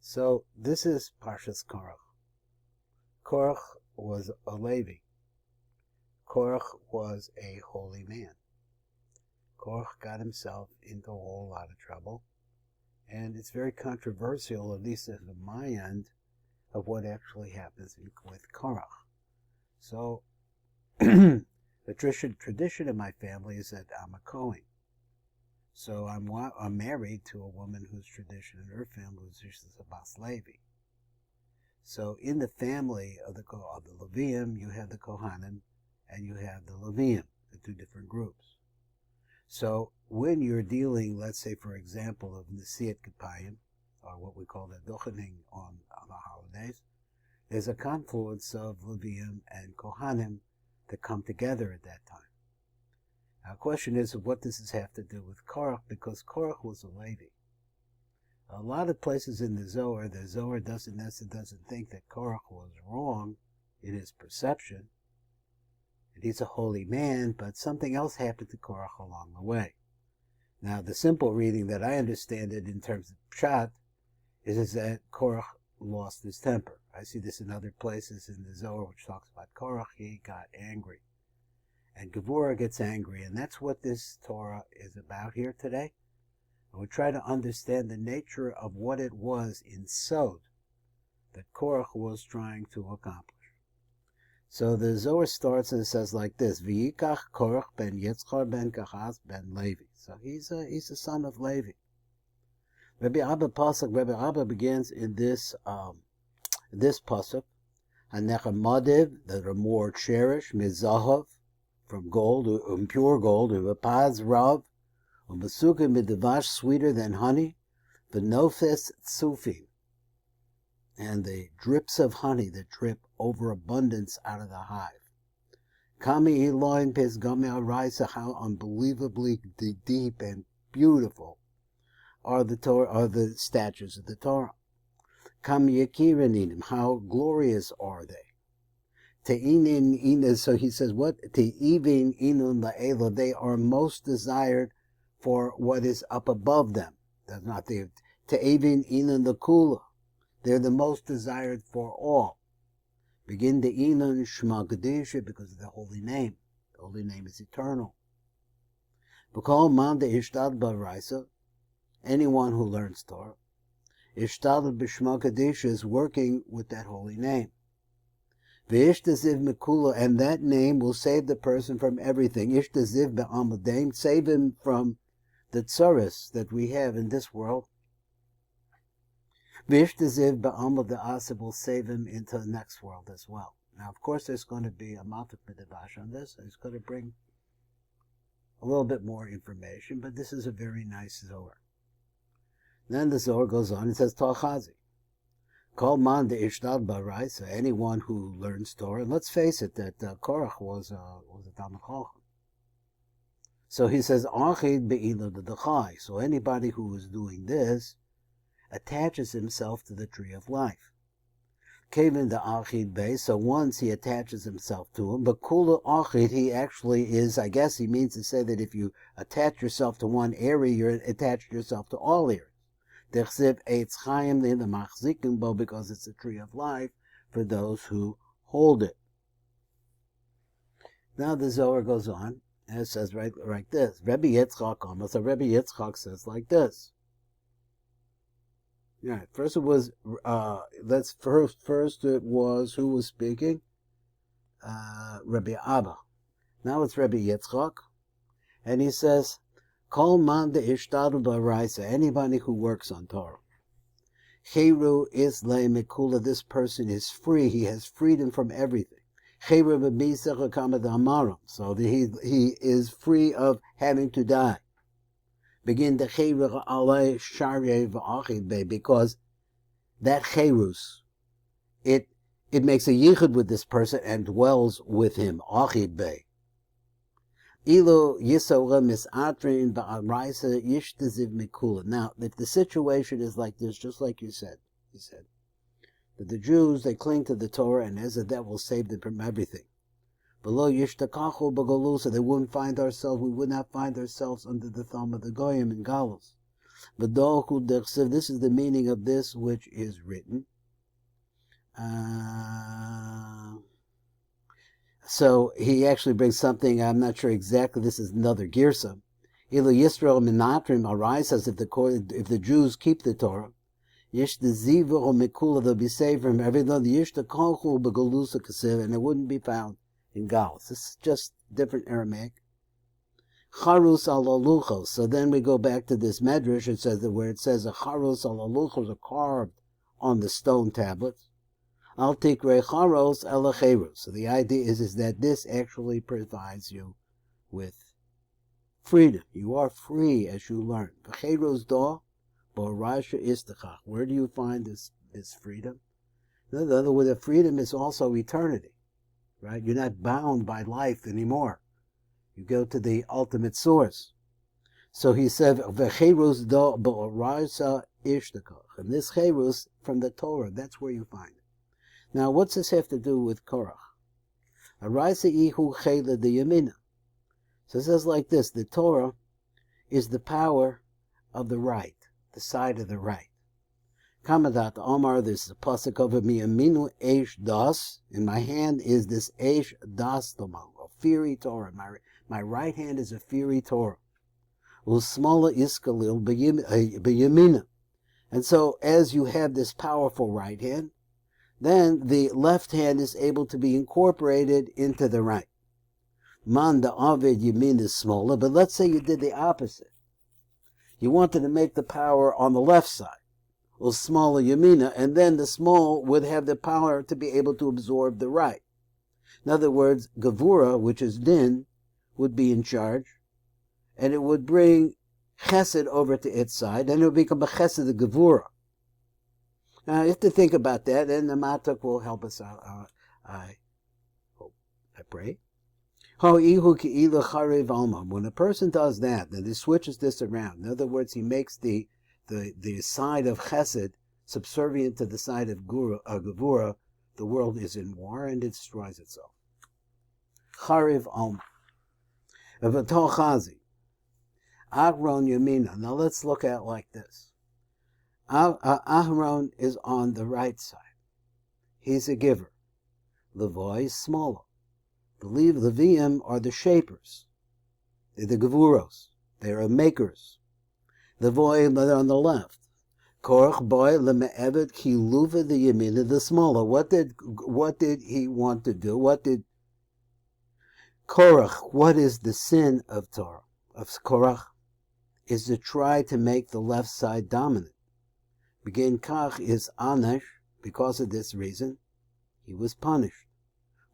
So this is Parshas Korach. Korach was a Levi. Korach was a holy man. Korach got himself into a whole lot of trouble, and it's very controversial, at least at my end, of what actually happens with Korach. So the tradition in my family is that I'm a Kohen. So I'm married to a woman whose tradition in her family was she's a Bas Levi. So in the family of the Levium, you have the Kohanim and you have the Levium, the two different groups. So when you're dealing, let's say, for example, of Nesiat Kipayim, or what we call the Dochening on the holidays, there's a confluence of Levium and Kohanim that come together at that time. Now, the question is, what does this have to do with Korach? Because Korach was a Levi. A lot of places in the Zohar doesn't think that Korach was wrong in his perception. And he's a holy man, but something else happened to Korach along the way. Now, the simple reading that I understand it in terms of Pshat is that Korach lost his temper. I see this in other places in the Zohar, which talks about Korach. He got angry. And Gevurah gets angry, and that's what this Torah is about here today. And we try to understand the nature of what it was in Sod that Korach was trying to accomplish. So the Zohar starts and it says like this: V'yikach Korach ben Yitzchar ben Kahaz ben Levi. So he's a son of Levi. Rabbi Abba begins in this pasuk, Hanechamadev, that are more cherished, Mizahav, from gold, pure gold, V'paz Rav, U'masukim Midevash, sweeter than honey, V'nofes Tzufim, and the drips of honey that drip overabundance out of the hive. Kami Elohim Pesgame Araisa, how unbelievably deep and beautiful are the statutes of the Torah. Kami Yakiraninim, how glorious are they. Te'inin ina, so he says, what? Te'ivin inun la'ela, they are most desired for what is up above them. That's not the Te'ivin inun la'kula, they're the most desired for all. Begin the inun shma kadisha, because of the holy name. The holy name is eternal. B'kol man de ishtad b'raisa, anyone who learns Torah, ishtad b'shma kadisha is working with that holy name. V'ishtaziv mekula, and that name will save the person from everything. Ishtaziv be'amadim, save him from the tsaris that we have in this world. V'ishtaziv be'amad da'asa will save him into the next world as well. Now, of course, there's going to be a Maltuk Midrash on this. It's going to bring a little bit more information, but this is a very nice Zohar. Then the Zohar goes on and says, Talchazi. Kol man de ishtad b'raisa, anyone who learns Torah. And let's face it, that Korach was a Talmid Chacham. So he says, Achid be'ila d'chai. So anybody who is doing this attaches himself to the tree of life. Kevin the Achid Bey, so once he attaches himself to him, but Kula Achid, he actually is, I guess he means to say that if you attach yourself to one area, you're attached yourself to all areas. Because it's a tree of life for those who hold it. Now the Zohar goes on, and it says right this. Rabbi Yitzchak, so Rabbi Yitzchak says like this. Yeah, first it was, first it was, who was speaking? Rabbi Abba. Now it's Rabbi Yitzchak, and he says, Kol man de ishtadu b'raisa, anybody who works on Torah. Cheru is le mekula, this person is free, he has freedom from everything. Cheru b'bisach kamad amaram, so that he is free of having to die. Begin the cheru alei sharei v'achid be, because that cherus, it makes a yichud with this person and dwells with him, achid be. Ilo yisora misatrin ba'araisa yishtaziv mikula. Now, if the situation is like this, just like he said, that the Jews, they cling to the Torah, and as that will save them from everything. Below yishtakachu b'galus, so we would not find ourselves under the thumb of the goyim in galus. This is the meaning of this which is written. So he actually brings something, I'm not sure exactly, this is another girsa. Ila Yisrael Minatrim arises if the Jews keep the Torah. Yish the Ziva or Mikula, they'll be saved from everything. The Yish the Kolchu Begalusa Kasiv, and it wouldn't be found in Galus. This is just different Aramaic. Charus alaluchos. So then we go back to this medrash. It says that where it says a charus alaluchos are carved on the stone tablets. Al tikre charos elacherus. So the idea is that this actually provides you with freedom. You are free as you learn. V'cheros do borasha istachach. Where do you find this freedom? In other words, the freedom is also eternity, right? You're not bound by life anymore. You go to the ultimate source. So he said, "V'cherus do borasha istachach." And this cherus from the Torah, that's where you find it. Now, what's this have to do with Korach? Araisa ihu chela de yamina. So it says like this: the Torah is the power of the right, the side of the right. Kamadat Omar, this is a pasuk over me. Aminu eish das. In my hand is this eish das tomo, a fiery Torah. My right hand is a fiery Torah. Usmala iskalil b'yamina. And so, as you have this powerful right hand, then the left hand is able to be incorporated into the right. Man the Aved Yamin is smaller, but let's say you did the opposite. You wanted to make the power on the left side, or smaller Yamina, and then the small would have the power to be able to absorb the right. In other words, Gevura, which is Din, would be in charge, and it would bring Chesed over to its side, and it would become a Chesed of Gevura. Now, you have to think about that, and the Matuk will help us out. I hope, I pray. When a person does that, then he switches this around. In other words, he makes the side of Chesed subservient to the side of Gevura. The world is in war, and it destroys itself. Chariv Alma. Chazi. Agron Yamina. Now let's look at it like this. Aharon is on the right side. He's a giver. Levi is smaller. The Leviim are the shapers. They're the Gevuros. They are makers. Levi are on the left. Korach boy leme'evet kiluva the Yamina, the smaller. What did he want to do? What did Korach? What is the sin of Torah, of Korach? Is to try to make the left side dominant. Begin Kach is Anesh, because of this reason, he was punished.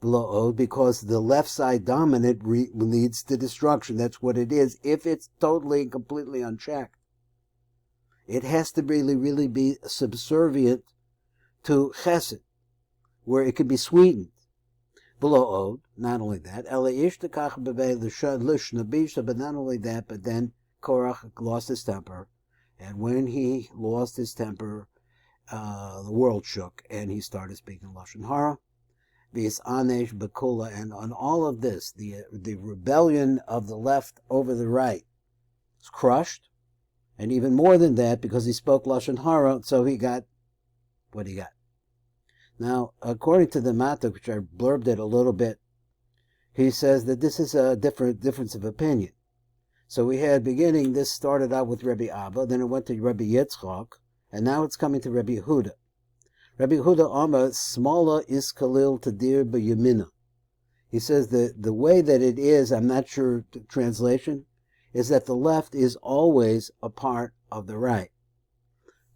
Below, because the left side dominant leads to destruction. That's what it is. If it's totally and completely unchecked, it has to really be subservient to Chesed, where it can be sweetened. Below, not only that, but not only that, but then Korach lost his temper. And when he lost his temper, the world shook, and he started speaking Lashon Hara. Vis Anesh Bekula, and on all of this, the rebellion of the left over the right was crushed, and even more than that, because he spoke Lashon Hara, so he got what he got. Now, according to the Matuk, which I blurbed it a little bit, he says that this is a difference of opinion. So we had beginning, this started out with Rabbi Abba, then it went to Rabbi Yitzchak, and now it's coming to Rabbi Yehuda. Rabbi Yehuda Amar, smala is kalil tadir b'yamina. He says the way that it is, I'm not sure the translation, is that the left is always a part of the right.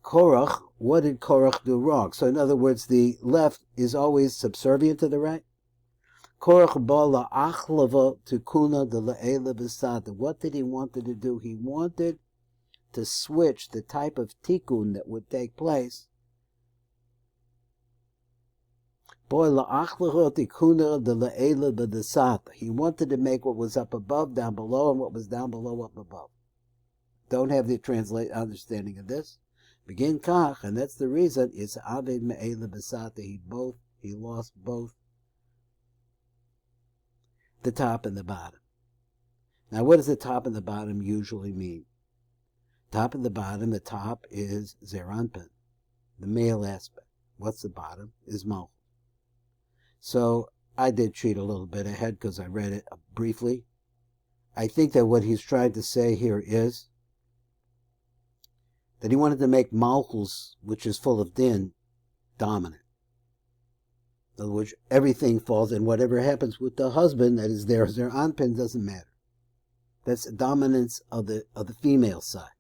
Korach, what did Korach do wrong? So in other words, the left is always subservient to the right. Korach bala achlava tukuna de la'ela b'sata. What did he want to do? He wanted to switch the type of tikkun that would take place. He wanted to make what was up above down below, and what was down below up above. Don't have the understanding of this. Begin kach, and that's the reason. It's aved me'ela b'sata. He lost both the top and the bottom. Now, what does the top and the bottom usually mean? Top and the bottom, the top is Zeir Anpin, the male aspect. What's the bottom? Is Malchus. So I did cheat a little bit ahead because I read it briefly. I think that what he's trying to say here is that he wanted to make Malchus, which is full of din, dominant. In other words, everything falls, and whatever happens with the husband that is there, Zeir Anpin, doesn't matter. That's the dominance of the female side.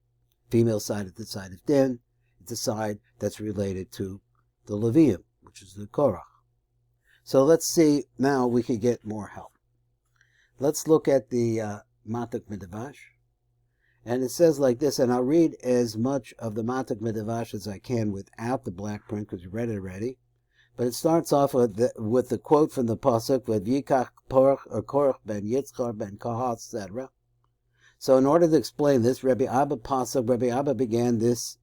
Female side at the side of din, it's a side that's related to the Levium, which is the Korach. So let's see, now we can get more help. Let's look at the Matak Midrash. And it says like this, and I'll read as much of the Matak Midrash as I can without the black print, because you read it already. But it starts off with the quote from the Pasuk, with Yikach Korach ben Yitzchar ben Kohath, etc. So in order to explain this, Rabbi Abba began this.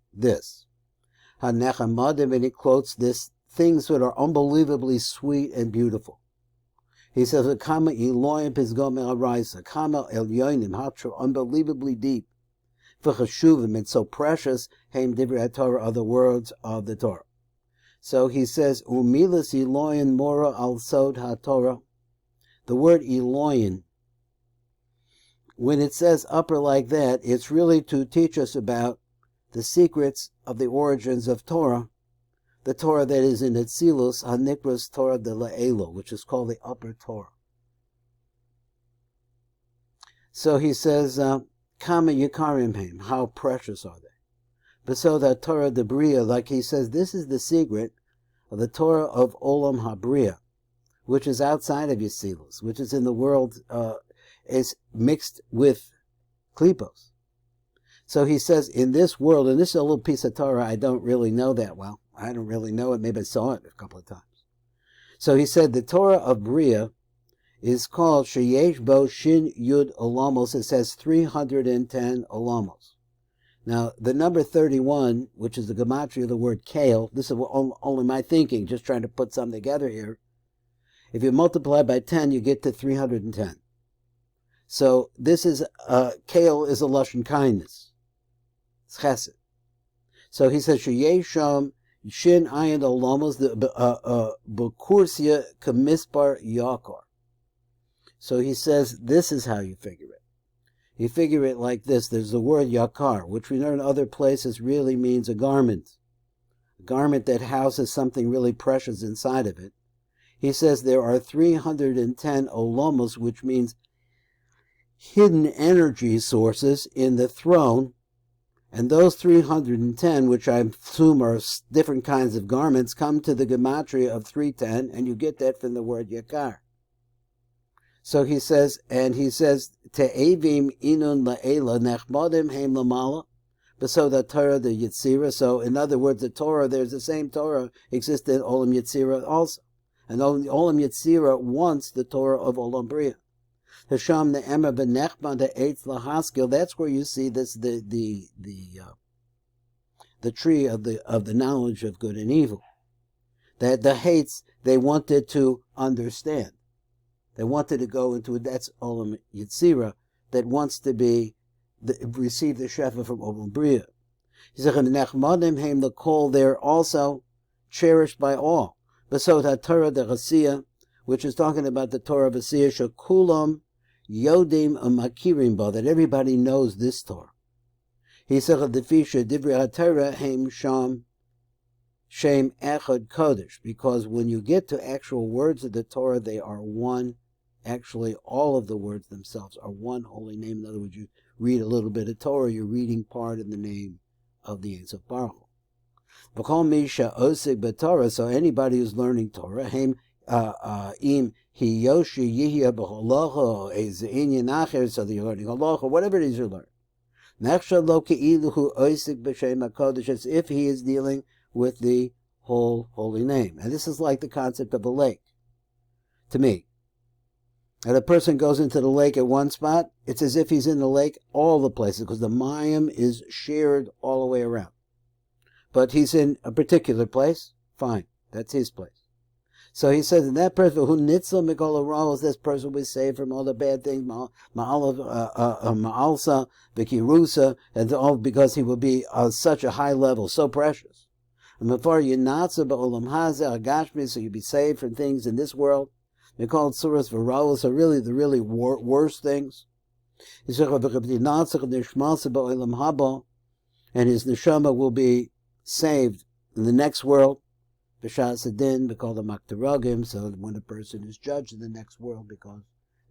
HaNechamadim, and he quotes this, things that are unbelievably sweet and beautiful. He says, Kama Elohim Pizgom Eraisa, Kama Elyonim, how unbelievably deep. V'chashuvim, it's so precious, Haim Divrei Torah are the words of the Torah. So he says, Umilas Elohim Mora al Sod HaTorah. The word Elohim, when it says upper like that, it's really to teach us about the secrets of the origins of Torah, the Torah that is in Etzilus, Hanikras Torah de La'elo, which is called the upper Torah. So he says, Kama Yikarim Haim, how precious are they? Besod HaTorah de Bria, like he says, this is the secret of the Torah of Olam HaBria, which is outside of Etzilus, which is in the world, is mixed with Klipos. So he says, in this world, and this is a little piece of Torah I don't really know that well. I don't really know it. Maybe I saw it a couple of times. So he said the Torah of Bria is called Sheyesh Bo Shin Yud Olamos. It says 310 Olamos. Now, the number 31, which is the gematria of the word kale, this is only my thinking, just trying to put something together here. If you multiply by 10, you get to 310. So this is, kale is a lashon kindness. It's chesed. So he says, Sheyesham Shin Ayin Olamos, the Bekursia Kamispar Yakar. So he says, this is how you figure it. You figure it like this. There's the word yakar, which we know in other places really means a garment. A garment that houses something really precious inside of it. He says there are 310 olamos, which means hidden energy sources in the throne. And those 310, which I assume are different kinds of garments, come to the gematria of 310, and you get that from the word yakar. So he says, Te'evim inun la'ela nechmadim heim lamala, beso the Torah the Yetzirah. So in other words, the Torah, there's the same Torah exists in Olam Yetzirah also. And Olam Yetzirah wants the Torah of Olam Bria. Hasham ne'emer b'nechma de'etz lahaskil. That's where you see this the tree of the knowledge of good and evil. That the hates they wanted to understand. They wanted to go into it. That's Olam Yetzirah that wants to receive the shefa from Olam Bria. He said, "Nechmadim heim the call." They're also cherished by all. Besot HaTorah de Chasiya, which is talking about the Torah of Chasiya, Shekulam Yodim Amakirim Ba, that everybody knows this Torah. He said, "Defisha Divrei HaTorah heim Sham Shem Echad Kodesh," because when you get to actual words of the Torah, they are one. Actually, all of the words themselves are one holy name. In other words, you read a little bit of Torah, you're reading part in the name of the Ein Sof Baruch Hu. V'kol misha osig b'Torah, so anybody who's learning Torah, im hiyoshi yihya b'halacha, ez inyan acher, so you're learning halacha, whatever it is you learn. Nechsha lo ke'iluhu osig b'shem HaKodesh, as if he is dealing with the whole holy name. And this is like the concept of a lake, to me. And a person goes into the lake at one spot, it's as if he's in the lake all the places, because the mayim is shared all the way around. But he's in a particular place, fine, that's his place. So he says, in that person who nitzal mikol haraos, this person will be saved from all the bad things, ma'alsa, v'kirusa, and all because he will be on such a high level, so precious. And before you natsa ba'olam hazeh agashmi, so you'll be saved from things in this world. Mikol tzuras v'raos, so really the really worst things. He said, and his neshama will be saved in the next world. B'shas we call them maktaragim, so when a person is judged in the next world, because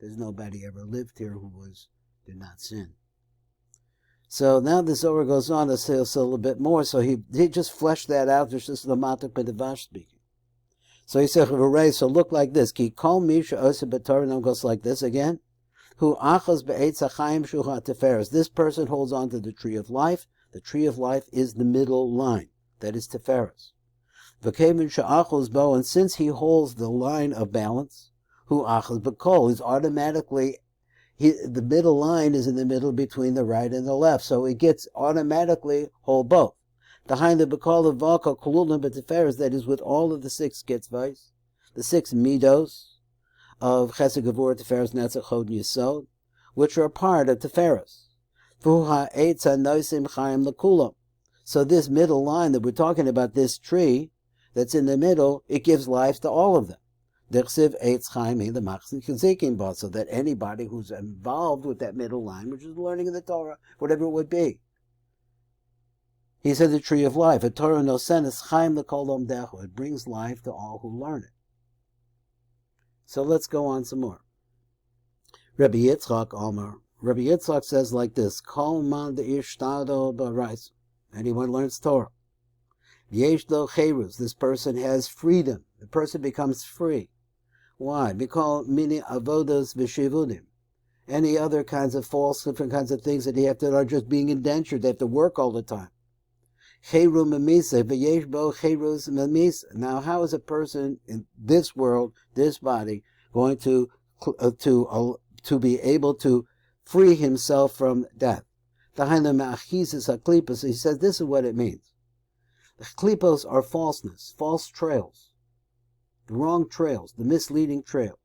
there's nobody ever lived here who did not sin. So now the Zohar goes on to say a little bit more, so he just fleshed that out. There's just the Matak Pedavash speaking. So he said, so look like this. Ki kol misha osa b'torah, now goes like this again. Hu achaz be'etz hachayim shuha teferes. This person holds on to the tree of life. The tree of life is the middle line. That is teferes. V'kevin she'achaz bo, and since he holds the line of balance, hu achaz b'kol, is automatically, the middle line is in the middle between the right and the left, so it gets automatically hold both. Behind the b'kol of vaka kolulim b'teferes, that is with all of the 6 getzvais, the 6 midos of chesed gevurah teferes netzach hod yisod, which are a part of teferes. V'hu ha'etz ha'nosim chayim l'kulam. So this middle line that we're talking about, this tree that's in the middle, it gives life to all of them. So that anybody who's involved with that middle line, which is the learning of the Torah, whatever it would be. He said the tree of life, a Torah nosenes chaim l'kol omdecho, it brings life to all who learn it. So let's go on some more. Rabbi Yitzchak says like this, Kol man de'ishtado b'rais. Anyone learns Torah. Yesh lo cherus, this person has freedom. The person becomes free. Why? Because many avodas v'shivudim. Any other kinds of different kinds of things that they have to are just being indentured. They have to work all the time. Cheru memisa v'yesh bo cherus memisa. Now, how is a person in this world, this body, going to be able to free himself from death? He says this is what it means. The klipos are falseness, false trails, the wrong trails, the misleading trails.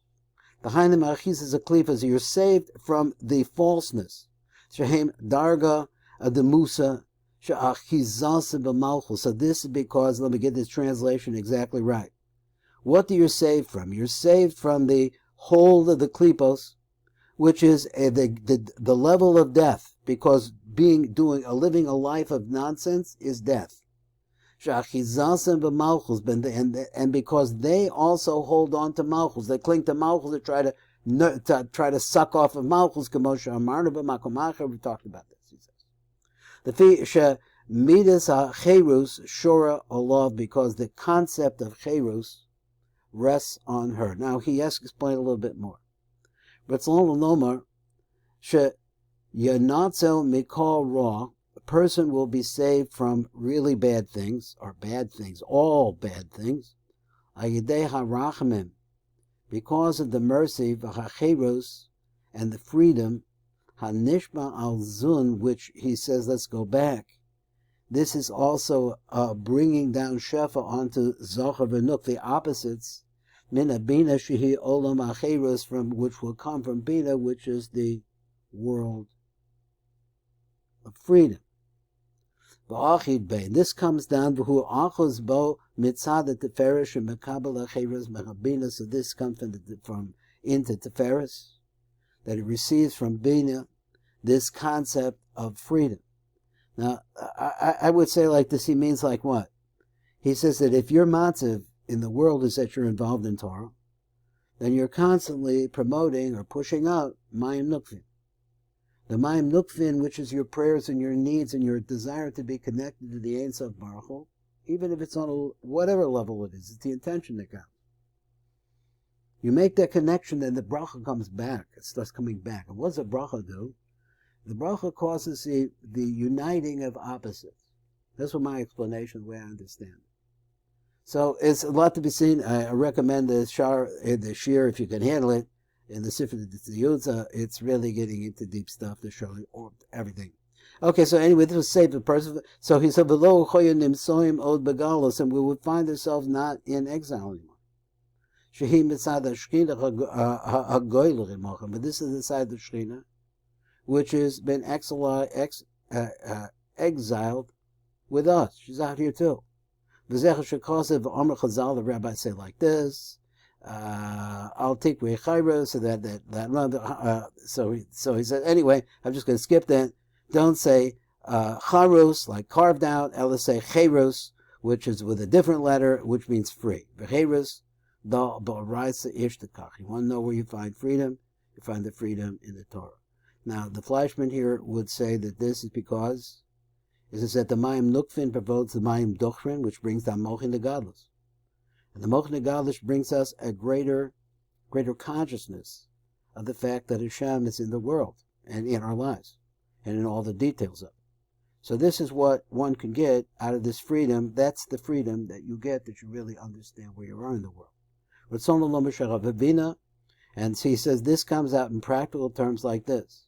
The hainem achizas klipos, you're saved from the falseness. Shehem darga ademusa she'achizasa b'malchus. So this is because, let me get this translation exactly right. What do you save from? You're saved from the hold of the klipos, which is the level of death, because living a life of nonsense is death. And because they also hold on to malchus, they cling to malchus, they try to suck off of malchus. We talked about this. He says the midas cherus shora olav, because the concept of cherus rests on her. Now he has to explain a little bit more. Ratzon lomar she yanatzel mikol ra. A person will be saved from really bad things, or bad things, all bad things, ayidei harachamim, because of the mercy, v'hacheros, and the freedom, hanishma al zun, which he says, let's go back. This is also bringing down shefa onto Zohar v'nuk, the opposites, min bina shehi olam acheros, which will come from bina, which is the world of freedom. This comes down to so this comes from into Tiferes, that it receives from Bina this concept of freedom. Now, I would say like this, he means like what? He says that if your matziv in the world is that you're involved in Torah, then you're constantly promoting or pushing out Mayim Nukvin. The Mayim Nukvin, which is your prayers and your needs and your desire to be connected to the Ein Sof Baruch Hu, even if it's on whatever level it is, it's the intention that counts. You make that connection, then the bracha comes back. It starts coming back. And what does the bracha do? The bracha causes the uniting of opposites. That's what my explanation, the way I understand it. So it's a lot to be seen. I recommend the shir, if you can handle it, in the Sifra Tziyutza. It's really getting into deep stuff. They're showing everything. Okay, so anyway, this was saved the person. So he said, "Below choyanim soim od begalos," and we would find ourselves not in exile anymore. Shehi mitzad hashchina hagoylech imochem. But this is the side of the Shechina, which has been exiled with us. She's out here too. V'zech shekosiv v'omer Chazal. The rabbis say like this. I'll take Chayra, so he said, anyway, I'm just going to skip that. Don't say Charos, like carved out. Ella say Cheros, which is with a different letter, which means free. V'cheros, da ba'araisa ishtakach. You want to know where you find freedom? You find the freedom in the Torah. Now, the Fleischman here would say that this is because it is that the Mayim Nukfin promotes the Mayim Dochrin, which brings down Mochin the Gadlus. And the Mochin Gadlish brings us a greater consciousness of the fact that Hashem is in the world and in our lives and in all the details of it. So this is what one can get out of this freedom. That's the freedom that you get, that you really understand where you are in the world. And he says this comes out in practical terms like this,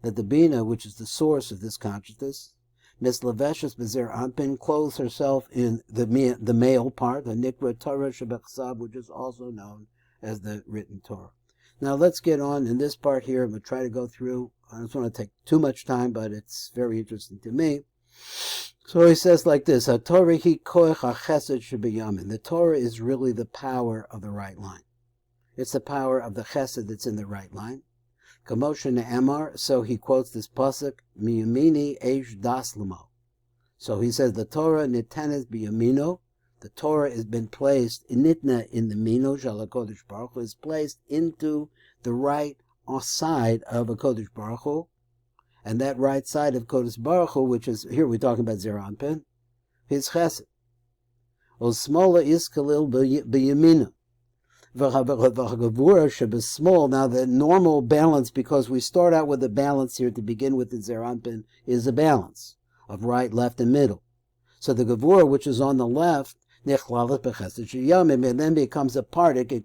that the Bina, which is the source of this consciousness, Misleveshes Bezer Anpin, clothes herself in the male part, the Nikra Torah Shebechsab, which is also known as the written Torah. Now let's get on in this part here. I'm going to try to go through. I don't want to take too much time, but it's very interesting to me. So he says like this: the Torah is really the power of the right line. It's the power of the chesed that's in the right line. Kamosha Ne'emar, so he quotes this pasuk, Miyamini Eish Das Lamo. So he says the Torah Nitenes Biyamino, the Torah has been placed, Nitna in the Mino, Shalakodesh Baruch Hu, is placed into the right side of a Kodesh Baruch Hu, and that right side of Kodesh Baruch Hu, which is, here we're talking about Zeranpin, his chesed. Osmola Iskalil Biyamino. Now the normal balance, because we start out with a balance here to begin with in Zeranpin, is a balance of right, left, and middle. So the Gevurah, which is on the left, and then becomes a part. It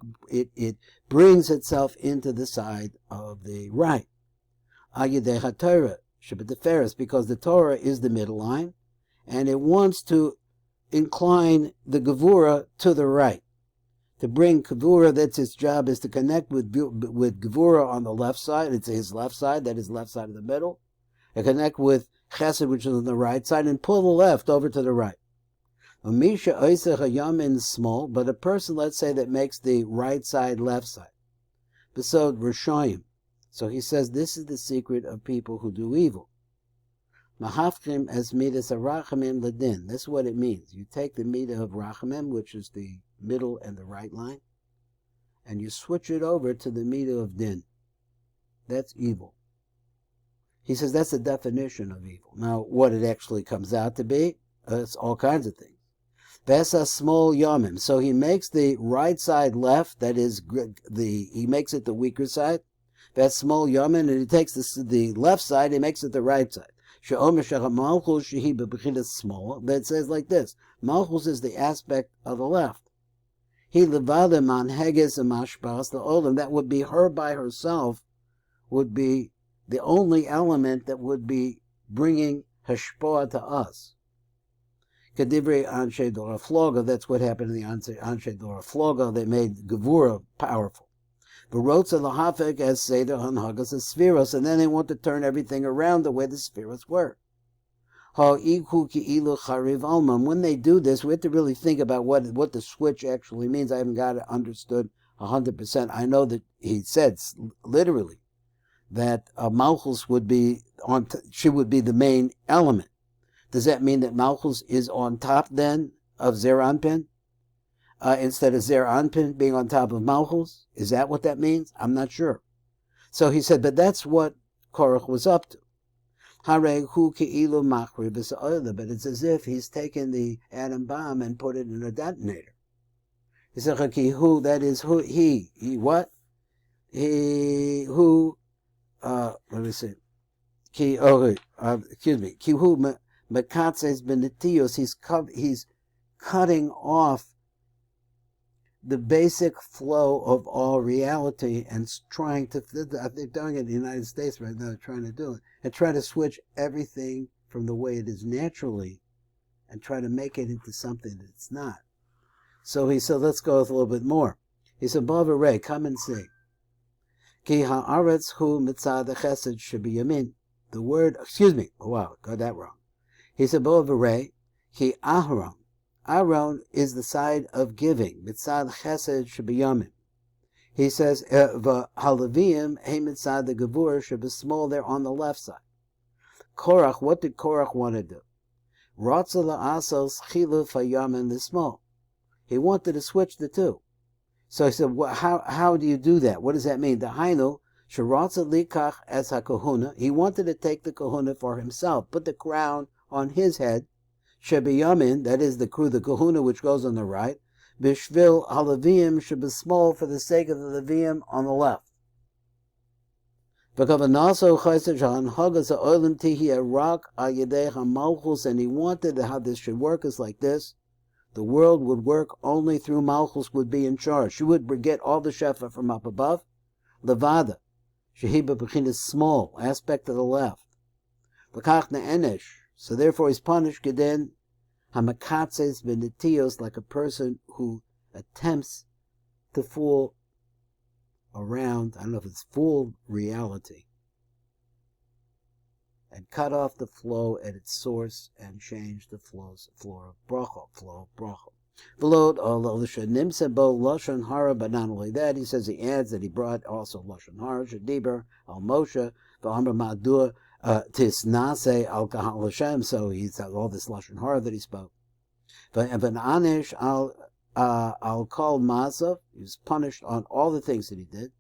brings itself into the side of the right. Because the Torah is the middle line, and it wants to incline the Gevurah to the right. To bring Gevurah, that's its job, is to connect with Gevurah on the left side. It's his left side, that is left side of the middle. And connect with Chesed, which is on the right side, and pull the left over to the right. Misha Oisech Hayamin small, but a person, let's say, that makes the right side left side. Besod Rishayim. So he says this is the secret of people who do evil. Mahafkim as midas arachamim ladin. This is what it means. You take the midah of rachamim, which is the middle and the right line, and you switch it over to the midah of din. That's evil. He says that's the definition of evil. Now, what it actually comes out to be, it's all kinds of things. Vesa small yomim. So he makes the right side left, that is, he makes it the weaker side. That's small yomim, and he takes the left side, he makes it the right side. That says like this: Malchus is the aspect of the left. He levada manheges and mashpas the olam. That would be her by herself, would be the only element that would be bringing hashpah to us. Kadivri Anshe Dora Floga. That's what happened in the Anshe Dora Floga. They made Gevurah powerful. The Rotza Lahafek as Seder Hanhagas as Spheros, and then they want to turn everything around the way the Spheros were. When they do this, we have to really think about what the switch actually means. I haven't got it understood 100%. I know that he said literally that Malchus would be she would be the main element. Does that mean that Malchus is on top then of Zeranpin? Instead of Zeranpin being on top of Malchus? Is that what that means? I'm not sure. So he said, but that's what Korach was up to. But it's as if he's taken the atom bomb and put it in a detonator. He said, who, that is who, he what? Let me see. Excuse me. Kihu mekatzes benetios, he's cutting off the basic flow of all reality and trying to, they're doing it in the United States right now, they're trying to do it, and try to switch everything from the way it is naturally and try to make it into something that it's not. So he said, let's go with a little bit more. He said, Bavare, come and see. Ki ha'aretz hu mitzad chesed shebiyamin. The word, excuse me, wow, got that wrong. He said, Bavare, ki Aharon. Aharon is the side of giving. Mitzad chesed shebiyamin. He says, Halavim he mitzad the gevur shebismol, they're on the left side. Korach, what did Korach want to do? Ratza la'asos chiluf hayamin l'smol. He wanted to switch the two. So he said, well, how do you do that? What does that mean? The Hainu, Sharatza likach as ha-kahuna. He wanted to take the kahuna for himself, put the crown on his head. Shebiyamin, that is the kahuna which goes on the right. Bishvil halavim shebismol, for the sake of the Levium on the left. And he wanted how this should work is like this. The world would work only through Malchus would be in charge. She would get all the Shefa from up above. Levada, Shehiba Bechinas small, aspect of the left. L'kach ne'enesh, so therefore he's punished, Geden, Hamakatzes benetios, like a person who attempts to fool around, I don't know if it's fool reality, and cut off the flow at its source and change the flow of bracha. Below, lashon hara, but not only that, he says he adds that he brought also lashon hara, shediber al Moshe, v'amr ma'dur tisnase al kahal Hashem. So he's all this lashon hara that he spoke. V'anish al kol masav, he was punished on all the things that he did.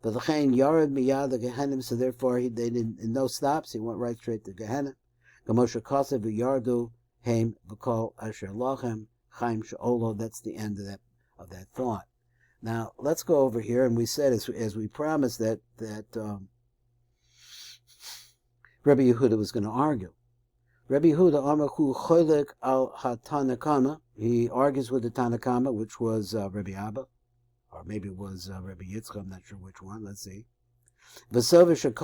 But the chayin yared miyad the Gehenna, so therefore they didn't, no stops, he went right straight to Gehenna. Gamosha kasev v'yardu heim v'kol asher lachem chaim she'olo. That's the end of that thought. Now let's go over here, and we said as we promised that Rabbi Yehuda was going to argue. Rabbi Yehuda amachu cholik al hatanakama. He argues with the Tanakama, which was Rabbi Abba. Or maybe it was Rabbi Yitzchak, I'm not sure which one. Let's see. That's not what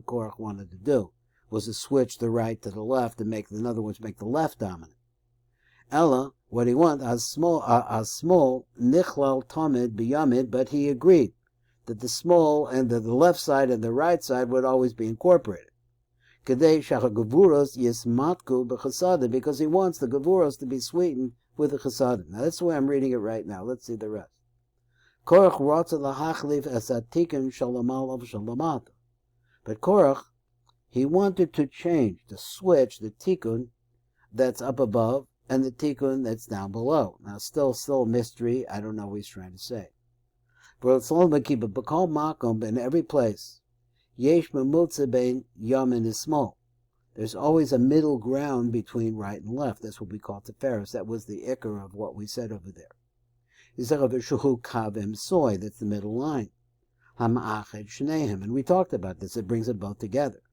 Korach wanted to do, was to switch the right to the left and in other words, make the left dominant. Ella, what he wanted, as small nichlal tamid biyamid, but he agreed that the small and the left side and the right side would always be incorporated. Because he wants the gevuros to be sweetened with the chesadim. Now that's the way I'm reading it right now. Let's see the rest. Korach rotza lahachliv esatikin shalamalav shalamata. But Korach, he wanted to change, to switch the tikkun that's up above and the tikkun that's down below. Now still a mystery. I don't know what he's trying to say. But b'kol makom, in every place, yesh memutze bein yamin is small. There's always a middle ground between right and left. That's what we call Tiferes. That was the ikar of what we said over there. Soy, that's the middle line. And we talked about this. It brings them both together.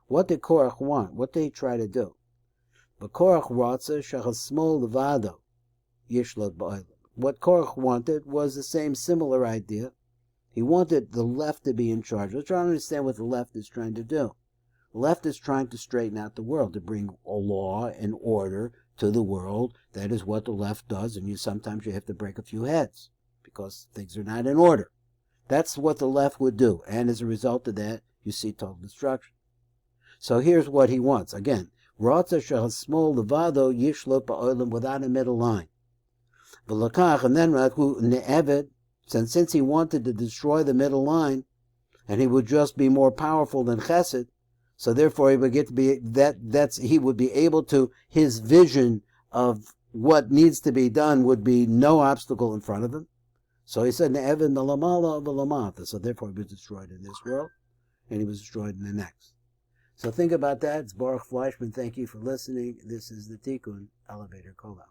What did Korach want? What did he try to do? But Korach ratza shachasmol levado yishlot ba'olam. What Korach wanted was the same similar idea. He wanted the left to be in charge. Let's try to understand what the left is trying to do. The left is trying to straighten out the world, to bring a law and order to the world. That is what the left does, and sometimes you have to break a few heads because things are not in order. That's what the left would do, and as a result of that, you see total destruction. So here's what he wants. Again, Ratza shehasmol levado yishlot ba'olam, without a middle line. V'lakach, and then ne'eved, since he wanted to destroy the middle line, and he would just be more powerful than Chesed, so therefore he would get to be he would be able to, his vision of what needs to be done would be no obstacle in front of him. So he said, Ne'eved melamala v'lamata. So therefore he was destroyed in this world, and he was destroyed in the next. So think about that. It's Baruch Fleischman. Thank you for listening. This is the Tikkun Elevator Kola.